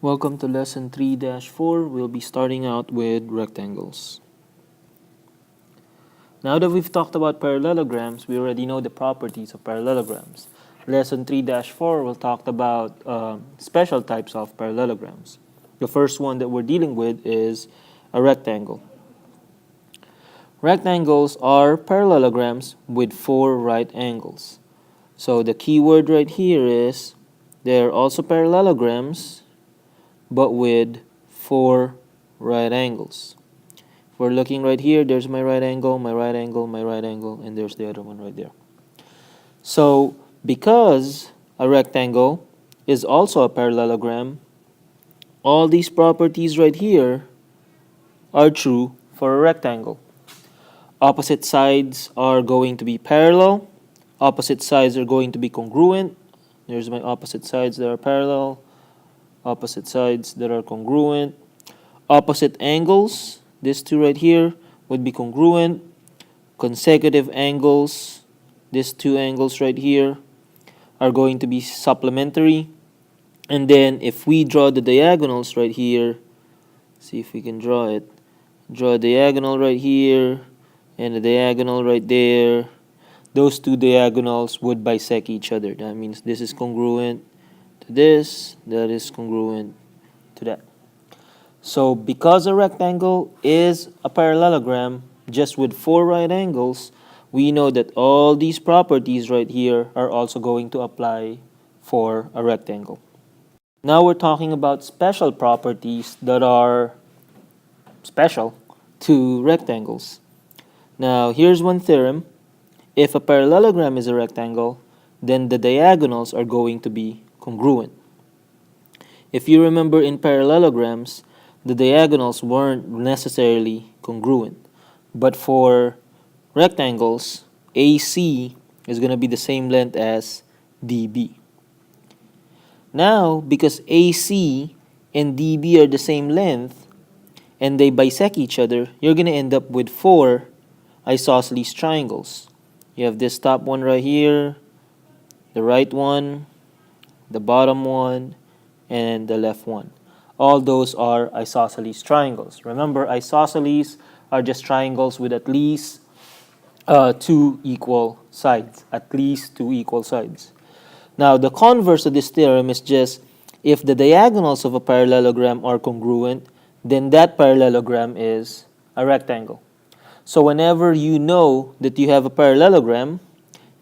Welcome to lesson 3-4. We'll be starting out with rectangles. Now that we've talked about parallelograms, we already know the properties of parallelograms. Lesson 3-4 will talk about special types of parallelograms. The first one that we're dealing with is a rectangle. Rectangles are parallelograms with 4 right angles. So the key word right here is they're also parallelograms but with 4 right angles. If we're looking right here, there's my right angle, my right angle, my right angle, and there's the other one right there. So because a rectangle is also a parallelogram, all these properties right here are true for a rectangle. Opposite sides are going to be parallel. Opposite sides are going to be congruent. There's my opposite sides that are parallel. Opposite sides that are congruent. Opposite angles, these two right here, would be congruent. Consecutive angles, these two angles right here, are going to be supplementary. And then if we draw the diagonals right here, see if we can draw it. Draw a diagonal right here and a diagonal right there. Those two diagonals would bisect each other. That means this is congruent to this, that is congruent to that. So because a rectangle is a parallelogram just with 4 right angles, we know that all these properties right here are also going to apply for a rectangle. Now we're talking about special properties that are special to rectangles. Now here's one theorem. If a parallelogram is a rectangle, then the diagonals are going to be congruent. If you remember in parallelograms, the diagonals weren't necessarily congruent. But for rectangles, AC is going to be the same length as DB. Now, because AC and DB are the same length and they bisect each other, you're going to end up with 4 isosceles triangles. You have this top one right here, the right one, the bottom one, and the left one. All those are isosceles triangles. Remember, isosceles are just triangles with at least 2 equal sides. At least 2 equal sides. Now, the converse of this theorem is just if the diagonals of a parallelogram are congruent, then that parallelogram is a rectangle. So whenever you know that you have a parallelogram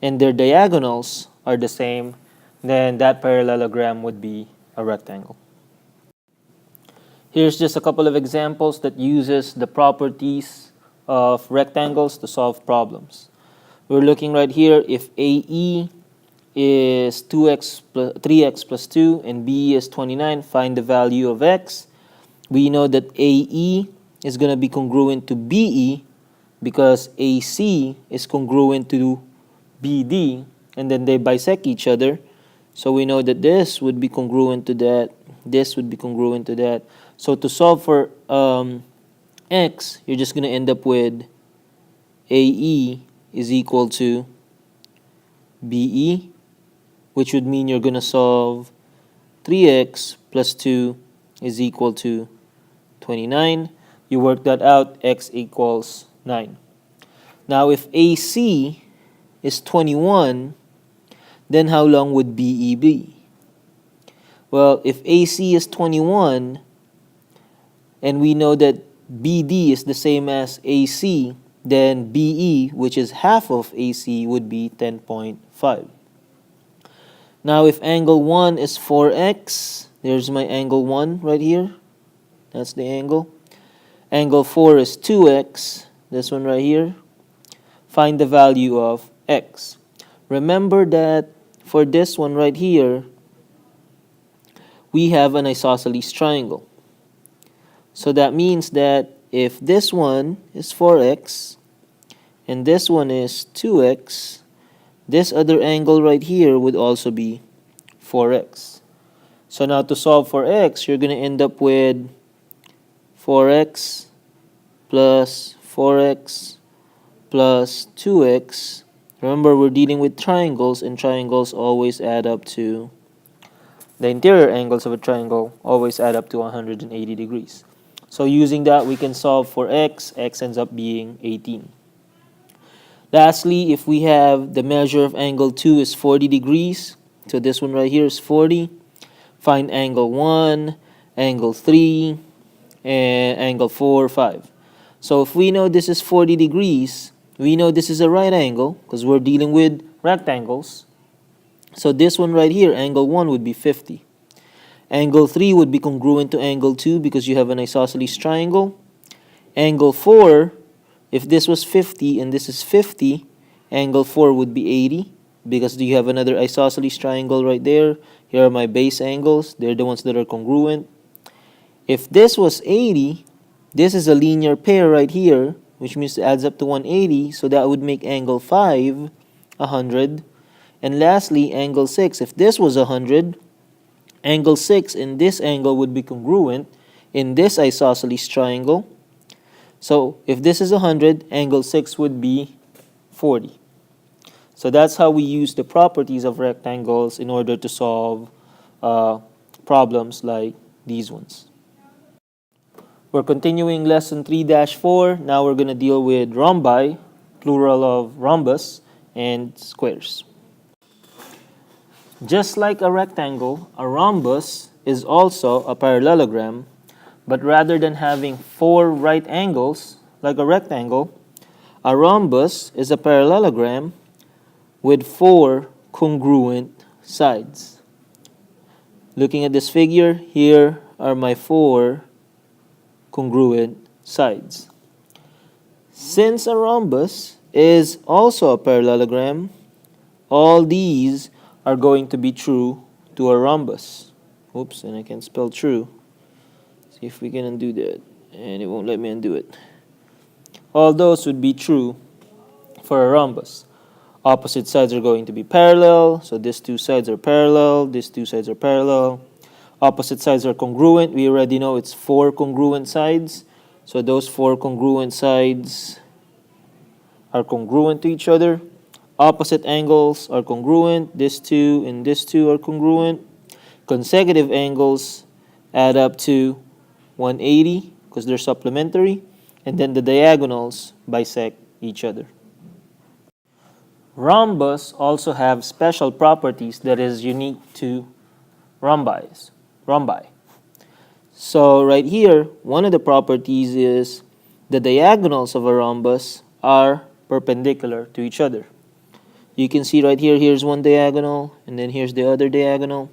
and their diagonals are the same, then that parallelogram would be a rectangle. Here's just a couple of examples that uses the properties of rectangles to solve problems. We're looking right here, if AE is 3x plus 2 and BE is 29, find the value of x. We know that AE is going to be congruent to BE because AC is congruent to BD, and then they bisect each other. So we know that this would be congruent to that, this would be congruent to that. So to solve for x, you're just going to end up with AE is equal to BE, which would mean you're going to solve 3x plus 2 is equal to 29. You work that out, x equals 9. Now if AC is 21, then how long would BE be? Well, if AC is 21, and we know that BD is the same as AC, then BE, which is half of AC, would be 10.5. Now if angle 1 is 4x, there's my angle 1 right here. That's the angle. Angle 4 is 2x, this one right here. Find the value of x. Remember that for this one right here, we have an isosceles triangle. So that means that if this one is 4x and this one is 2x, this other angle right here would also be 4x. So now to solve for x, you're going to end up with 4x plus 4x plus 2x. Remember, we're dealing with triangles, and triangles always add up to the interior angles of a triangle always add up to 180 degrees. So using that, we can solve for x. X ends up being 18. Lastly, if we have the measure of angle 2 is 40 degrees, so this one right here is 40, find angle 1, angle 3, and angle 4, 5. So if we know this is 40 degrees, we know this is a right angle because we're dealing with rectangles. So this one right here, angle 1 would be 50. Angle 3 would be congruent to angle 2 because you have an isosceles triangle. Angle 4, if this was 50 and this is 50, angle 4 would be 80 because you have another isosceles triangle right there. Here are my base angles. They're the ones that are congruent. If this was 80, this is a linear pair right here, which means it adds up to 180. So that would make angle 5 100. And lastly, angle 6. If this was 100, angle 6 in this angle would be congruent in this isosceles triangle. So if this is 100, angle 6 would be 40. So that's how we use the properties of rectangles in order to solve problems like these ones. We're continuing lesson 3-4. Now we're going to deal with rhombi, plural of rhombus, and squares. Just like a rectangle, a rhombus is also a parallelogram, but rather than having 4 right angles like a rectangle, a rhombus is a parallelogram with 4 congruent sides. Looking at this figure, here are my 4 congruent sides. Since a rhombus is also a parallelogram, all these are going to be true to a rhombus. Oops, and I can spell true. See if we can undo that. And it won't let me undo it. All those would be true for a rhombus. Opposite sides are going to be parallel. So these 2 sides are parallel. These 2 sides are parallel. Opposite sides are congruent. We already know it's 4 congruent sides. So those 4 congruent sides are congruent to each other. Opposite angles are congruent. This 2 and this 2 are congruent. Consecutive angles add up to 180 because they're supplementary. And then the diagonals bisect each other. Rhombus also have special properties that is unique to rhombi. So right here, one of the properties is the diagonals of a rhombus are perpendicular to each other. You can see right here, here's one diagonal, and then here's the other diagonal.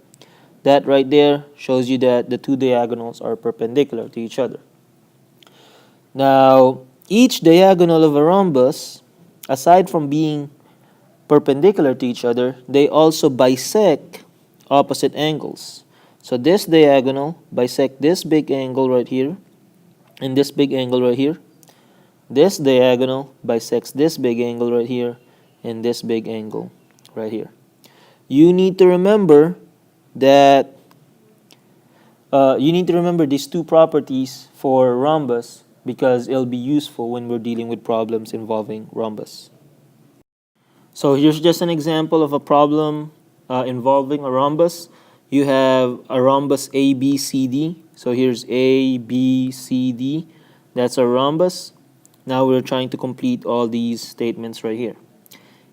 That right there shows you that the 2 diagonals are perpendicular to each other. Now, each diagonal of a rhombus, aside from being perpendicular to each other, they also bisect opposite angles. So this diagonal bisect this big angle right here, and this big angle right here. This diagonal bisects this big angle right here, and this big angle right here. You need to remember that these 2 properties for rhombus because it'll be useful when we're dealing with problems involving rhombus. So here's just an example of a problem involving a rhombus. You have a rhombus ABCD. So here's ABCD. That's a rhombus. Now we're trying to complete all these statements right here.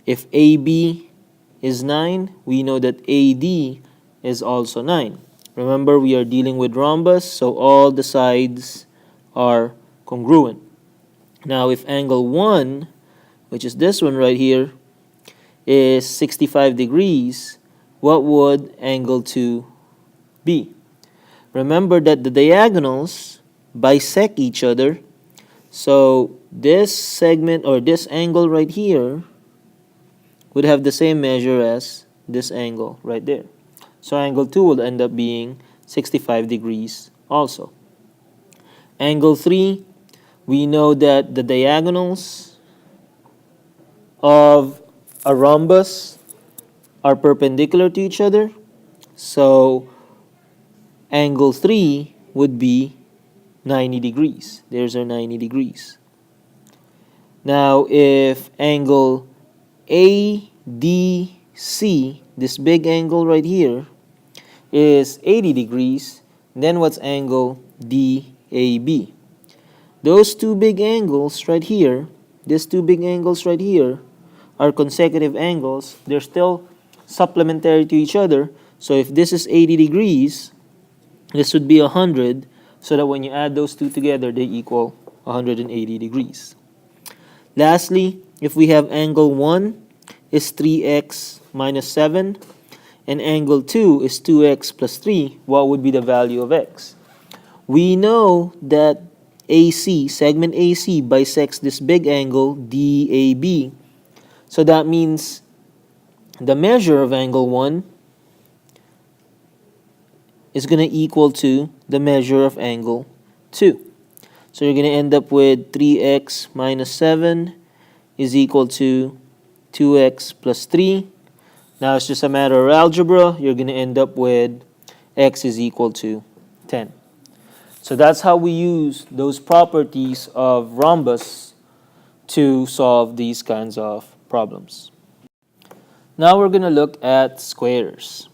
If AB is 9, we know that AD is also 9. Remember, we are dealing with rhombus, so all the sides are congruent. Now, if angle 1, which is this one right here, is 65 degrees, what would angle 2 be? Remember that the diagonals bisect each other, so this segment or this angle right here would have the same measure as this angle right there. So angle 2 will end up being 65 degrees also. Angle 3, we know that the diagonals of a rhombus are perpendicular to each other. So angle 3 would be 90 degrees. There's our 90 degrees. Now if angle ADC, this big angle right here, is 80 degrees, then what's angle DAB? Those two big angles right here, these two big angles right here, are consecutive angles. They're still supplementary to each other. So if this is 80 degrees, this would be 100, so that when you add those two together, they equal 180 degrees. Lastly, if we have angle 1 is 3x minus 7, and angle 2 is 2x plus 3, what would be the value of x? We know that AC, segment AC, bisects this big angle DAB. So that means the measure of angle 1 is going to equal to the measure of angle 2. So you're going to end up with 3x minus 7 is equal to 2x plus 3. Now it's just a matter of algebra. You're going to end up with x is equal to 10. So that's how we use those properties of rhombus to solve these kinds of problems. Now we're going to look at squares.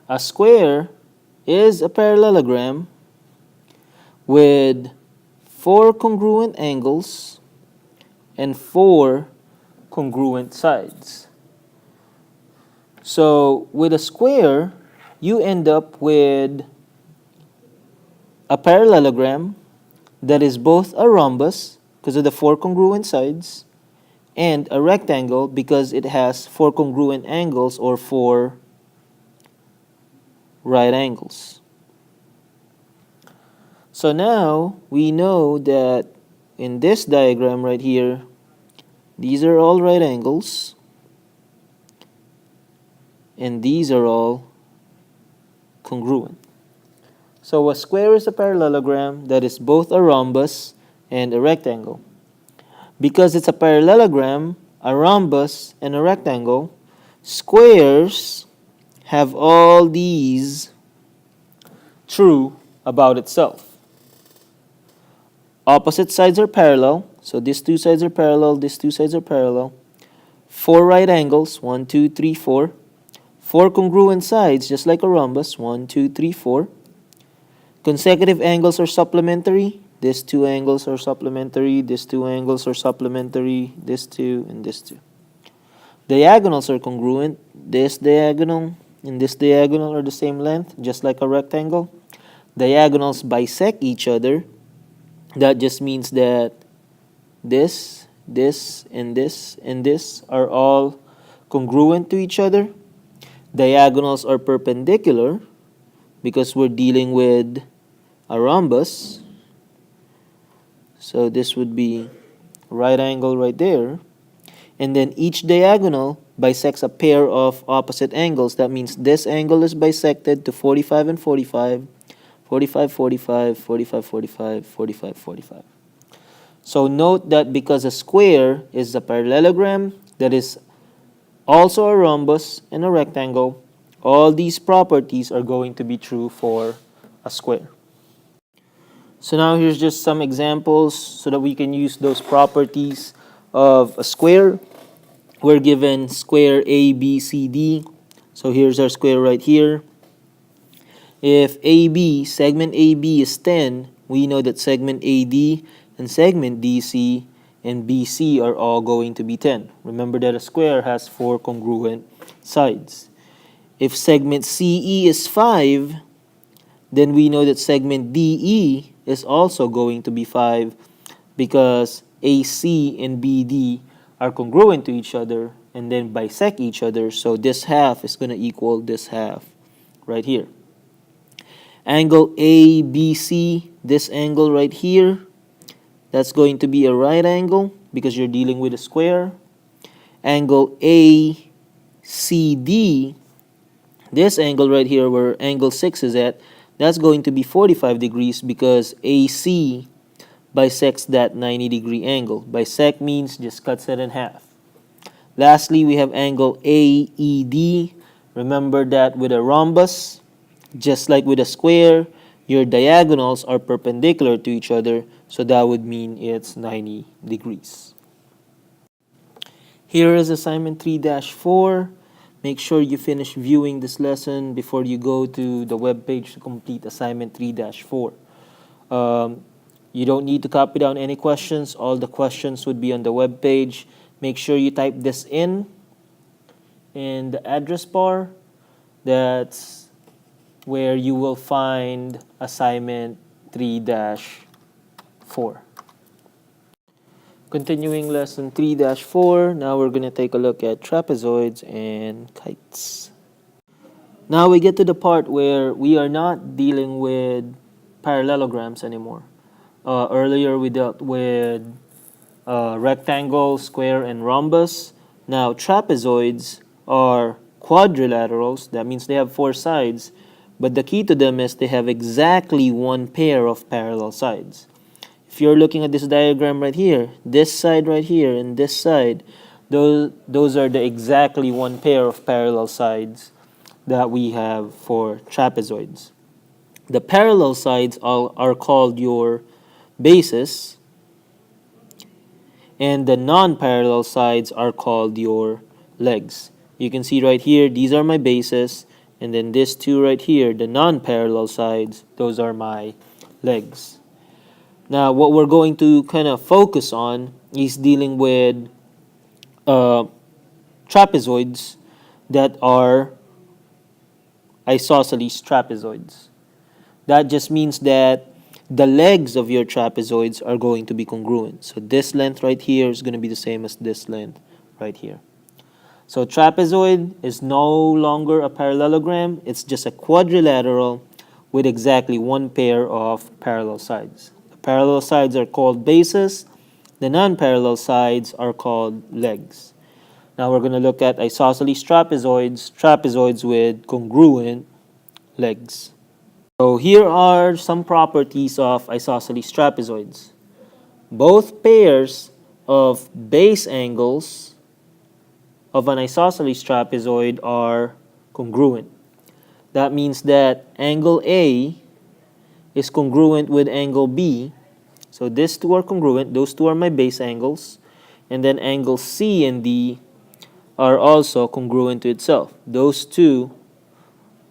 A square is a parallelogram with 4 congruent angles and 4 congruent sides. So with a square, you end up with a parallelogram that is both a rhombus because of the 4 congruent sides and a rectangle because it has 4 congruent angles or 4 right angles. So now we know that in this diagram right here, these are all right angles and these are all congruent. So a square is a parallelogram that is both a rhombus and a rectangle. Because it's a parallelogram, a rhombus, and a rectangle, squares have all these true about itself. Opposite sides are parallel, so these two sides are parallel, these two sides are parallel. 4 right angles, 1, 2, 3, 4. 4 congruent sides, just like a rhombus, 1, 2, 3, 4. Consecutive angles are supplementary. These two angles are supplementary. These two angles are supplementary. This two and this two. Diagonals are congruent. This diagonal and this diagonal are the same length, just like a rectangle. Diagonals bisect each other. That just means that this, and this are all congruent to each other. Diagonals are perpendicular because we're dealing with a rhombus. So this would be right angle right there. And then each diagonal bisects a pair of opposite angles. That means this angle is bisected to 45 and 45, 45, 45, 45, 45, 45, 45. So note that because a square is a parallelogram that is also a rhombus and a rectangle, all these properties are going to be true for a square. So now here's just some examples so that we can use those properties of a square. We're given square ABCD. So here's our square right here. If AB, segment AB is 10, we know that segment AD and segment DC and BC are all going to be 10. Remember that a square has 4 congruent sides. If segment CE is 5, then we know that segment DE is also going to be 5 because AC and BD are congruent to each other and then bisect each other. So this half is going to equal this half right here. Angle ABC, this angle right here, that's going to be a right angle because you're dealing with a square. Angle ACD, this angle right here where angle 6 is at, that's going to be 45 degrees because AC bisects that 90-degree angle. Bisect means just cuts it in half. Lastly, we have angle AED. Remember that with a rhombus, just like with a square, your diagonals are perpendicular to each other, so that would mean it's 90 degrees. Here is assignment 3-4. make sure you finish viewing this lesson before you go to the web page to complete assignment 3-4. You don't need to copy down any questions. All the questions would be on the web page. Make sure you type this in the address bar. That's where you will find assignment 3-4. Continuing lesson 3-4, now we're going to take a look at trapezoids and kites. Now we get to the part where we are not dealing with parallelograms anymore. Earlier we dealt with rectangle, square, and rhombus. Now trapezoids are quadrilaterals. That means they have 4 sides. But the key to them is they have exactly one pair of parallel sides. If you're looking at this diagram right here, this side right here and this side, those are the exactly one pair of parallel sides that we have for trapezoids. The parallel sides are called your bases, and the non-parallel sides are called your legs. You can see right here, these are my bases, and then this two right here, the non-parallel sides, those are my legs. Now, what we're going to kind of focus on is dealing with trapezoids that are isosceles trapezoids. That just means that the legs of your trapezoids are going to be congruent. So this length right here is going to be the same as this length right here. So trapezoid is no longer a parallelogram. It's just a quadrilateral with exactly one pair of parallel sides. Parallel sides are called bases. The non-parallel sides are called legs. Now we're going to look at isosceles trapezoids, trapezoids with congruent legs. So here are some properties of isosceles trapezoids. Both pairs of base angles of an isosceles trapezoid are congruent. That means that angle A is congruent with angle B. So these two are congruent. Those two are my base angles. And then angles C and D are also congruent to itself. Those two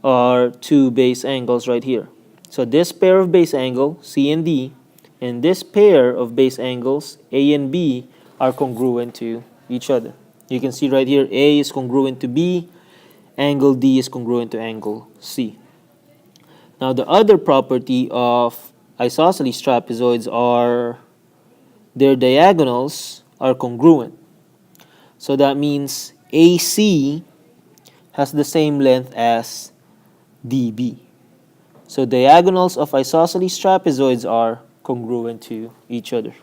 are two base angles right here. So this pair of base angle, C and D, and this pair of base angles, A and B, are congruent to each other. You can see right here, A is congruent to B, angle D is congruent to angle C. Now the other property of isosceles trapezoids are their diagonals are congruent. So that means AC has the same length as DB. So diagonals of isosceles trapezoids are congruent to each other.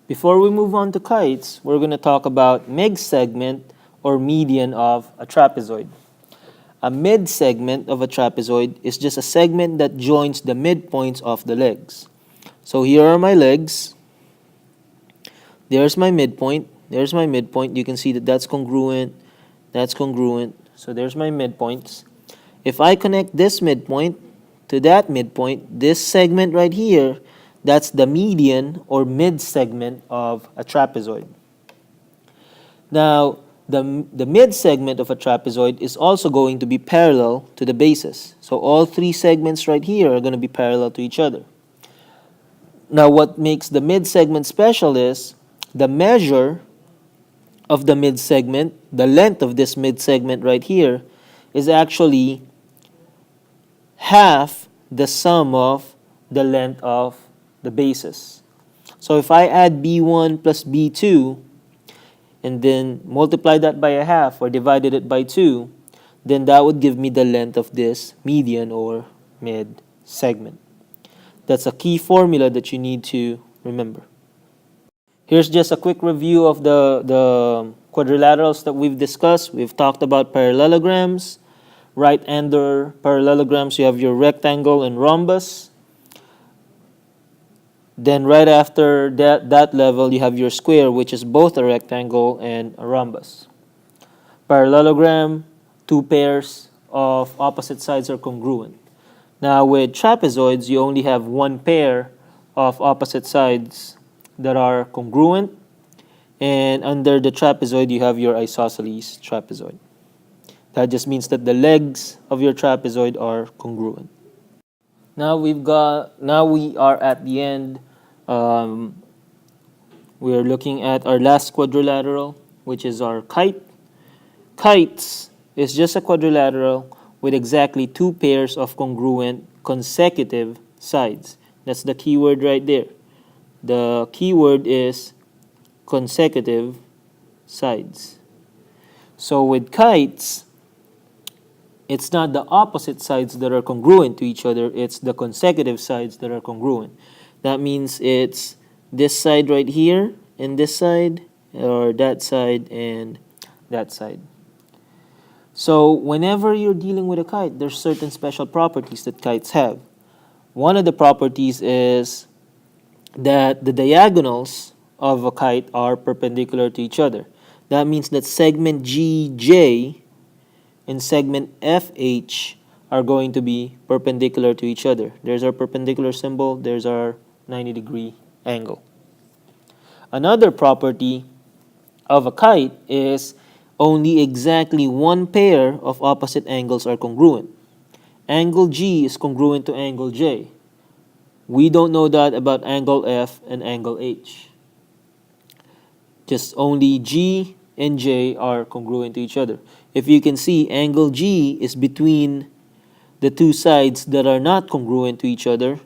Before we move on to kites, we're going to talk about mid-segment or median of a trapezoid. A mid-segment of a trapezoid is just a segment that joins the midpoints of the legs. So here are my legs. There's my midpoint. There's my midpoint. You can see that that's congruent. That's congruent. So there's my midpoints. If I connect this midpoint to that midpoint, this segment right here, that's the median or mid-segment of a trapezoid. Now, the mid-segment of a trapezoid is also going to be parallel to the bases. So all three segments right here are going to be parallel to each other. Now, what makes the mid-segment special is the measure of the mid-segment, the length of this mid-segment right here, is actually half the sum of the length of the bases. So if I add B1 plus B2, and then multiply that by a half or divided it by 2, then that would give me the length of this median or mid segment. That's a key formula that you need to remember. Here's just a quick review of the quadrilaterals that we've discussed. We've talked about parallelograms, right-hander parallelograms. You have your rectangle and rhombus. Then right after that level, you have your square, which is both a rectangle and a rhombus. Parallelogram, two pairs of opposite sides are congruent. Now with trapezoids, you only have one pair of opposite sides that are congruent. And under the trapezoid, you have your isosceles trapezoid. That just means that the legs of your trapezoid are congruent. Now we are at the end. We are looking at our last quadrilateral, which is our kite. Kites is just a quadrilateral with exactly two pairs of congruent consecutive sides. That's the keyword right there. The keyword is consecutive sides. So with kites, it's not the opposite sides that are congruent to each other, it's the consecutive sides that are congruent. That means it's this side right here and this side, or that side and that side. So whenever you're dealing with a kite, there's certain special properties that kites have. One of the properties is that the diagonals of a kite are perpendicular to each other. That means that segment GJ and segment FH are going to be perpendicular to each other. There's our perpendicular symbol, there's our 90-degree angle. Another property of a kite is only exactly one pair of opposite angles are congruent. Angle G is congruent to angle J. We don't know that about angle F and angle H. Just only G and J are congruent to each other. If you can see, angle G is between the two sides that are not congruent to each other,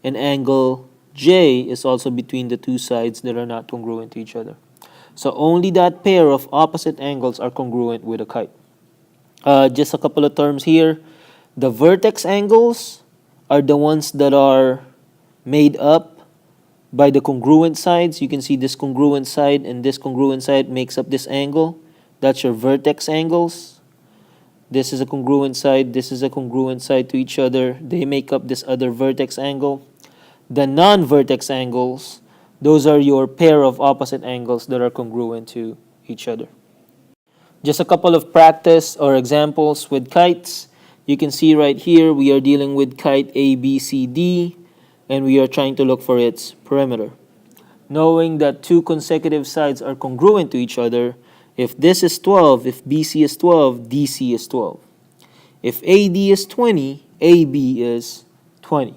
and angle J is also between the two sides that are not congruent to each other. So only that pair of opposite angles are congruent with a kite. Just a couple of terms here. The vertex angles are the ones that are made up by the congruent sides. You can see this congruent side and this congruent side makes up this angle. That's your vertex angles. This is a congruent side, this is a congruent side to each other. They make up this other vertex angle. The non-vertex angles, those are your pair of opposite angles that are congruent to each other. Just a couple of practice or examples with kites. You can see right here we are dealing with kite ABCD and we are trying to look for its perimeter. Knowing that two consecutive sides are congruent to each other, if this is 12, if BC is 12, DC is 12. If AD is 20, AB is 20.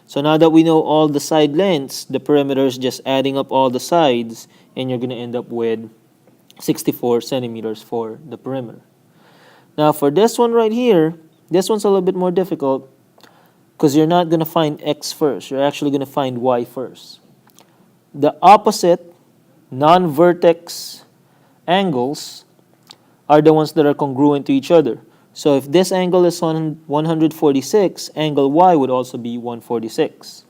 So now that we know all the side lengths, the perimeter is just adding up all the sides, and you're going to end up with 64 centimeters for the perimeter. Now for this one right here, this one's a little bit more difficult because you're not going to find X first. You're actually going to find Y first. The opposite non-vertex angles are the ones that are congruent to each other. So if this angle is on 146, angle Y would also be 146.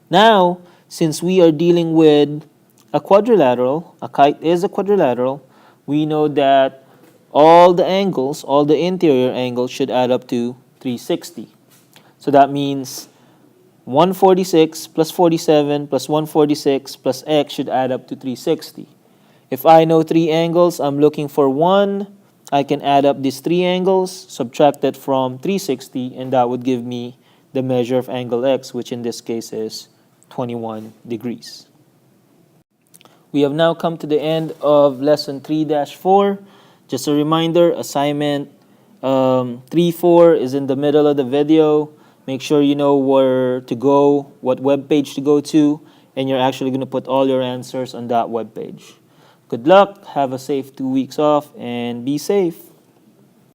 Now, since we are dealing with a quadrilateral, a kite is a quadrilateral, we know that all the angles, all the interior angles should add up to 360. So that means 146 plus 47 plus 146 plus X should add up to 360. If I know three angles, I'm looking for one. I can add up these three angles, subtract it from 360, and that would give me the measure of angle X, which in this case is 21 degrees. We have now come to the end of lesson 3-4. Just a reminder, assignment 3-4 is in the middle of the video. Make sure you know where to go, what web page to go to, and you're actually going to put all your answers on that web page. Good luck, have a safe 2 weeks off, and be safe.